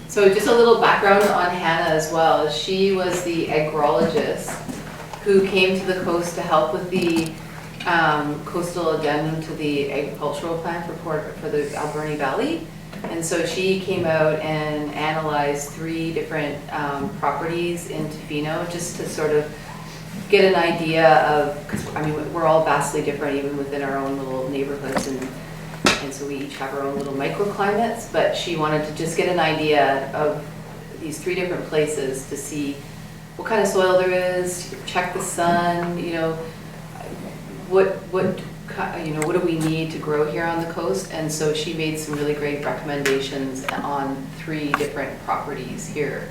So just a little background on Hannah as well. She was the agrologist who came to the coast to help with the coastal addendum to the agricultural plan for the Alberni Valley. And so she came out and analyzed 3 different properties in Tofino just to sort of get an idea of, because I mean, we're all vastly different even within our own little neighborhoods, and so we each have our own little microclimates, but she wanted to just get an idea of these 3 different places to see what kind of soil there is, check the sun, you know, what do we need to grow here on the coast. And so she made some really great recommendations on 3 different properties here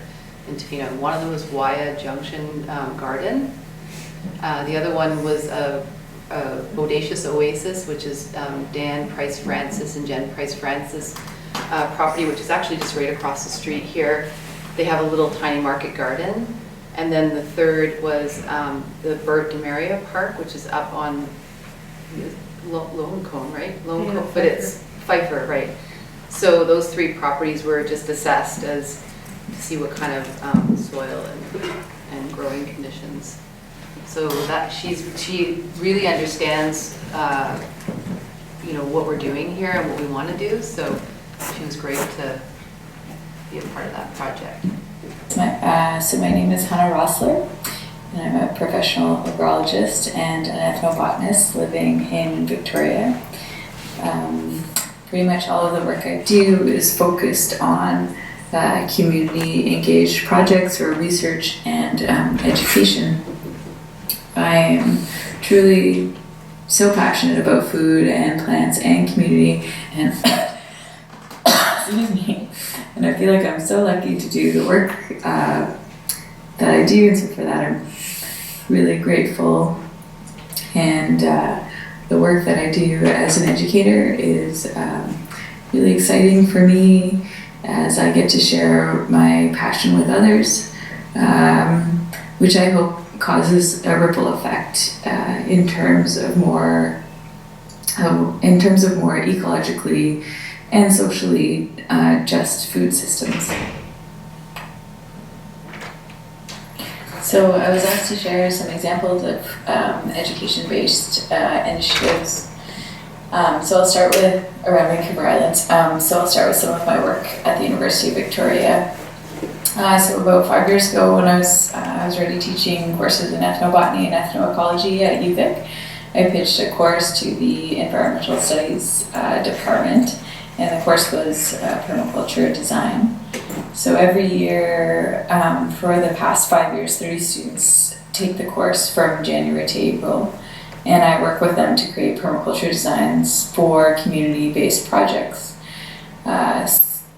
in Tofino. One of them was Waya Junction Garden. The other one was a Bodacious Oasis, which is Dan Price Francis and Jen Price Francis property, which is actually just right across the street here. They have a little tiny market garden. And then the third was the Bert DeMaria Park, which is up on Lone Cone, right? Lone Cone, but it's Pfeiffer, right? So those 3 properties were just assessed as to see what kind of soil and growing conditions. So that she really understands, you know, what we're doing here and what we want to do. So she was great to be a part of that project. So my name is Hannah Roessler, and I'm a professional agrologist and an ethnobotanist living in Victoria. Pretty much all of the work I do is focused on community engaged projects or research and education. I am truly so passionate about food and plants and community, and excuse me, and I feel like I'm so lucky to do the work that I do, and so for that I'm really grateful. And the work that I do as an educator is really exciting for me, as I get to share my passion with others, which I hope causes a ripple effect in terms of more ecologically and socially just food systems. So I was asked to share some examples of education-based initiatives. So I'll start with around Vancouver Island. So I'll start with some of my work at the University of Victoria. So about 5 years ago, when I was already teaching courses in ethnobotany and ethnoecology at UVic, I pitched a course to the environmental studies department, and the course was permaculture design. So every year, for the past 5 years, 30 students take the course from January to April, and I work with them to create permaculture designs for community-based projects.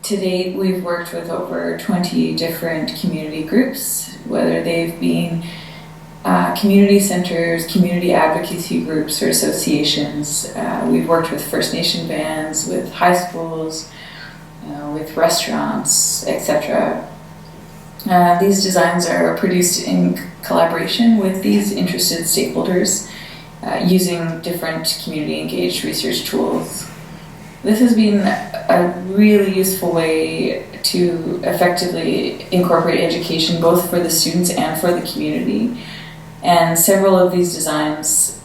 To date, we've worked with over 20 different community groups, whether they've been community centers, community advocacy groups, or associations. We've worked with First Nation bands, with high schools, with restaurants, etc. These designs are produced in collaboration with these interested stakeholders using different community engaged research tools. This has been a really useful way to effectively incorporate education both for the students and for the community. And several of these designs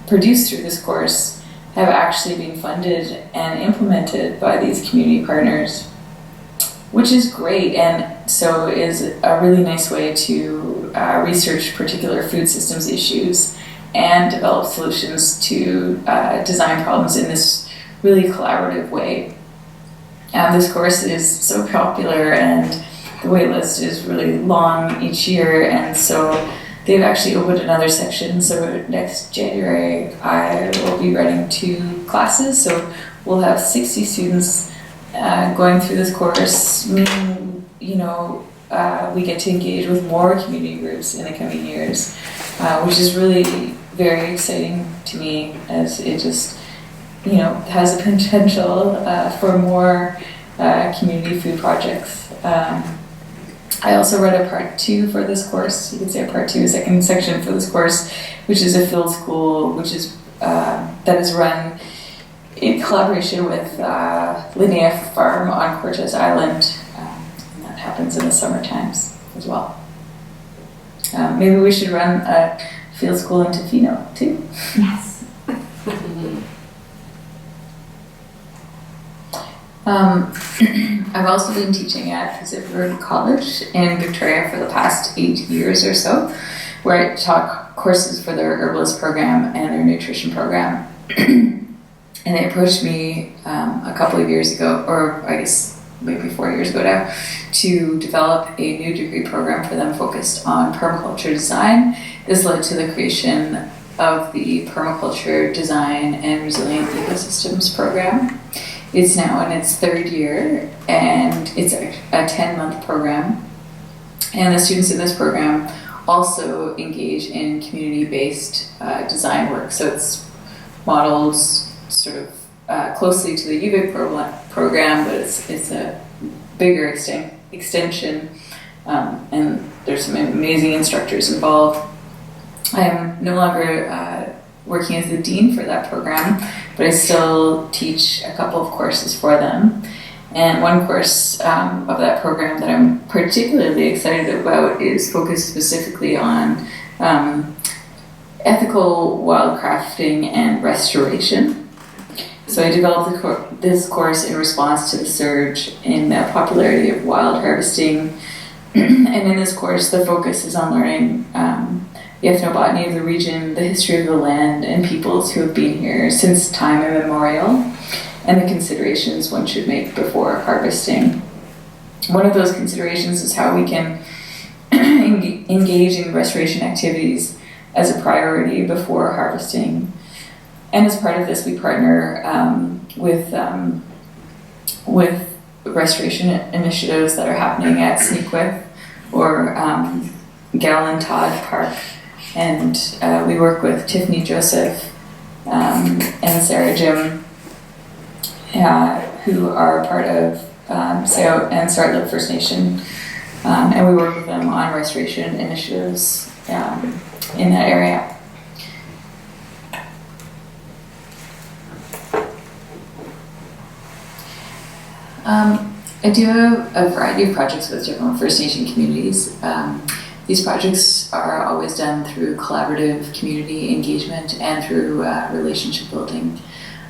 produced through this course have actually been funded and implemented by these community partners, which is great, and so is a really nice way to research particular food systems issues and develop solutions to design problems in this really collaborative way. This course is so popular, and the waitlist is really long each year, and so they've actually opened another section. So next January I will be running 2 classes, so we'll have 60 students going through this course, meaning, we get to engage with more community groups in the coming years, which is really very exciting to me, as it just has the potential for more community food projects. I also read a part 2 for this course. You could say a part 2, a second section for this course, which is a field school, which is that is run in collaboration with Linnea Farm on Cortes Island. happens in the summer times as well. Maybe we should run a field school in Tofino too. Yes. I've also been teaching at Vancouver College in Victoria for the past 8 years or so, where I taught courses for their herbalist program and their nutrition program. And they approached me a couple of years ago, or I guess maybe 4 years ago now, to develop a new degree program for them focused on permaculture design. This led to the creation of the Permaculture Design and Resilient Ecosystems program. It's now in its 3rd year, and it's a 10-month program. And the students in this program also engage in community-based design work. So it's modeled sort of closely to the UVic program, but it's a bigger extension, and there's some amazing instructors involved. I am no longer working as the dean for that program, but I still teach a couple of courses for them. And one course of that program that I'm particularly excited about is focused specifically on ethical wildcrafting and restoration. So I developed this course in response to the surge in the popularity of wild harvesting. And in this course, the focus is on learning the ethnobotany of the region, the history of the land, and peoples who have been here since time immemorial, and the considerations one should make before harvesting. One of those considerations is how we can engage in restoration activities as a priority before harvesting. And as part of this, we partner with restoration initiatives that are happening at Sneakwith or Gallon Todd Park. And we work with Tiffany Joseph and Sarah Jim, who are part of Sayout and Sartlip First Nation. And we work with them on restoration initiatives in that area. I do a variety of projects with different First Nation communities. These projects are always done through collaborative community engagement and through relationship building.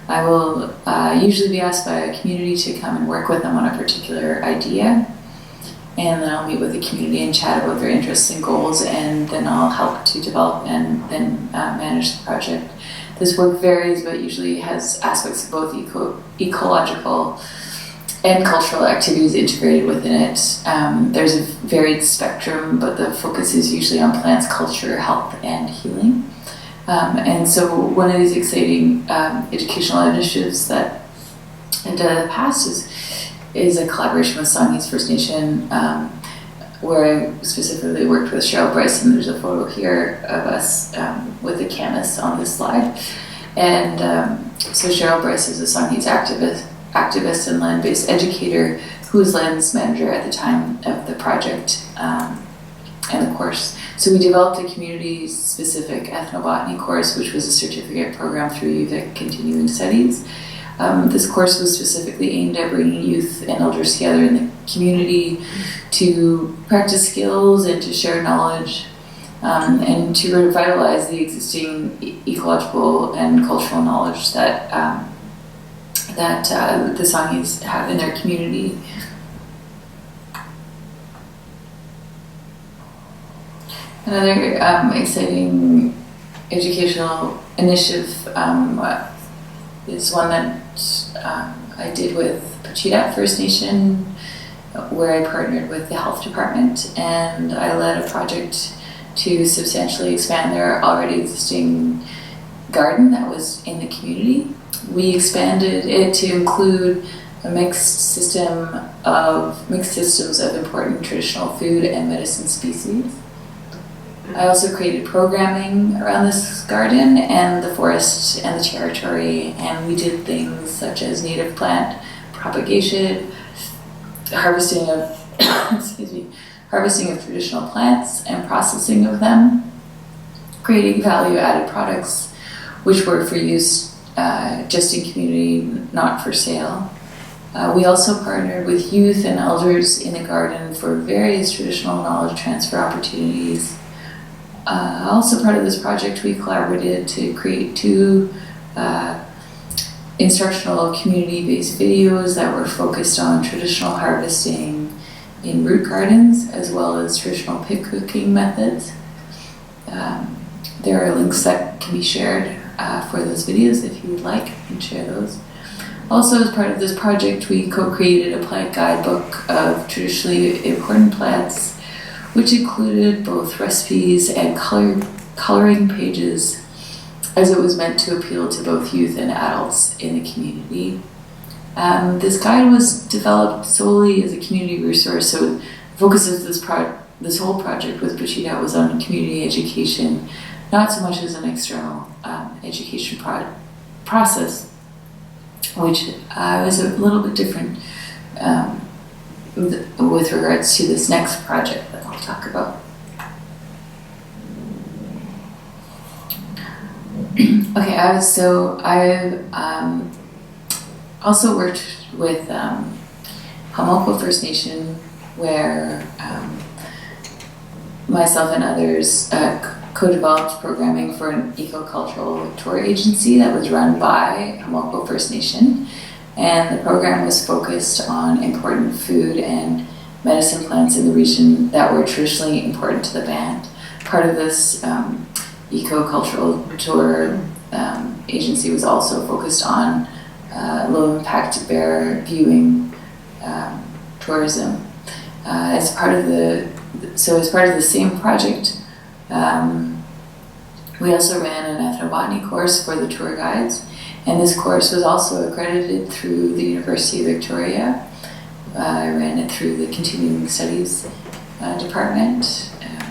I will usually be asked by a community to come and work with them on a particular idea, and then I'll meet with the community and chat about their interests and goals, and then I'll help to develop and then manage the project. This work varies, but usually has aspects of both ecological and cultural activities integrated within it. There's a varied spectrum, but the focus is usually on plants, culture, health, and healing. And so one of these exciting educational initiatives that I've done in the past is a collaboration with Songhees First Nation, where I specifically worked with Cheryl Bryce, and there's a photo here of us with the canvas on this slide. And so Cheryl Bryce is a Songhees activist and land-based educator who was lands manager at the time of the project and the course. So we developed a community-specific ethnobotany course, which was a certificate program through UVic Continuing Studies. This course was specifically aimed at bringing youth and elders together in the community to practice skills and to share knowledge and to revitalize the existing ecological and cultural knowledge that the Songhees have in their community. Another exciting educational initiative is one that I did with Pacheedaht First Nation, where I partnered with the health department, and I led a project to substantially expand their already existing garden that was in the community. We expanded it to include a mixed systems of important traditional food and medicine species. I also created programming around this garden and the forest and the territory, and we did things such as native plant propagation, harvesting of traditional plants and processing of them, creating value-added products which were for use just in community, not for sale, We also partnered with youth and elders in the garden for various traditional knowledge transfer opportunities. Also part of this project, we collaborated to create 2 instructional community-based videos that were focused on traditional harvesting in root gardens, as well as traditional pit cooking methods. There are links that can be shared for those videos if you would like. I can share those. Also, as part of this project, we co-created a plant guidebook of traditionally important plants, which included both recipes and coloring pages, as it was meant to appeal to both youth and adults in the community. This guide was developed solely as a community resource, so the focus of this whole project with Bachita was on community education, not so much as an external education process, which was a little bit different with regards to this next project that I'll talk about. Okay, I've also worked with Hamalko First Nation, where myself and others co-developed programming for an ecocultural tour agency that was run by Hamalko First Nation. And the program was focused on important food and medicine plants in the region that were traditionally important to the band. Part of this ecocultural tour agency was also focused on low-impact bear viewing tourism. As part of the same project, we also ran an ethnobotany course for the tour guides, and this course was also accredited through the University of Victoria. I ran it through the Continuing Studies department,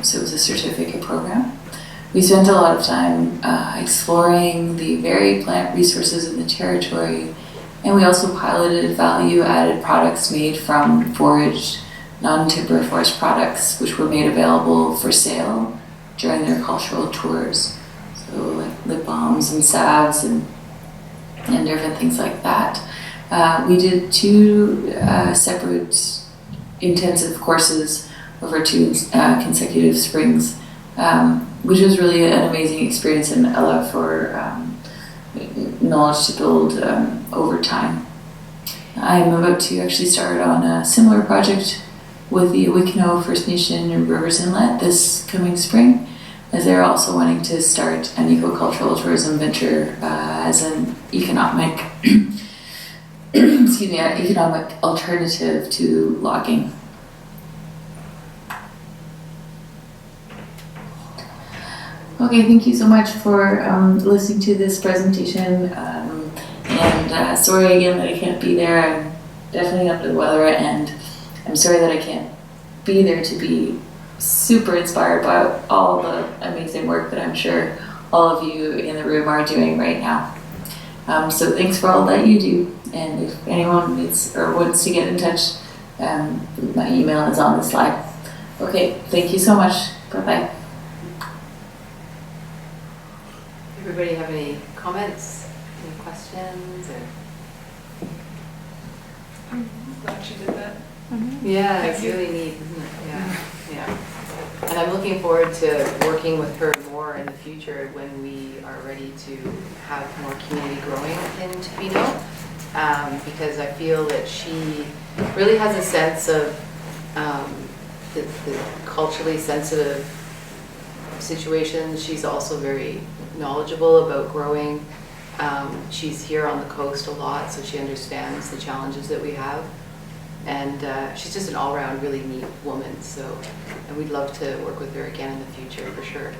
so it was a certificate program. We spent a lot of time exploring the varied plant resources in the territory, and we also piloted value-added products made from foraged, non-timber forest products, which were made available for sale during their cultural tours. So like lip balms and salves and different things like that. We did 2 separate intensive courses over 2 consecutive springs, which was really an amazing experience and allowed for knowledge to build over time. I'm about to actually start on a similar project with the Wickenow First Nation in Rivers Inlet this coming spring, as they're also wanting to start an ecocultural tourism venture as an economic economic alternative to logging. Okay, thank you so much for listening to this presentation. And sorry again that I can't be there. I'm definitely under the weather, and I'm sorry that I can't be there to be super inspired by all the amazing work that I'm sure all of you in the room are doing right now. So thanks for all that you do. And if anyone needs or wants to get in touch, my email is on the slide. Okay, thank you so much. Bye-bye. Everybody have any comments, any questions? Or? I'm glad you did that. Yeah, it's really neat, isn't it? Yeah. And I'm looking forward to working with her more in the future when we are ready to have more community growing in Tofino, because I feel that she really has a sense of the culturally sensitive situations. She's also very knowledgeable about growing. She's here on the coast a lot, so she understands the challenges that we have. And she's just an all-around really neat woman, so and we'd love to work with her again in the future for sure.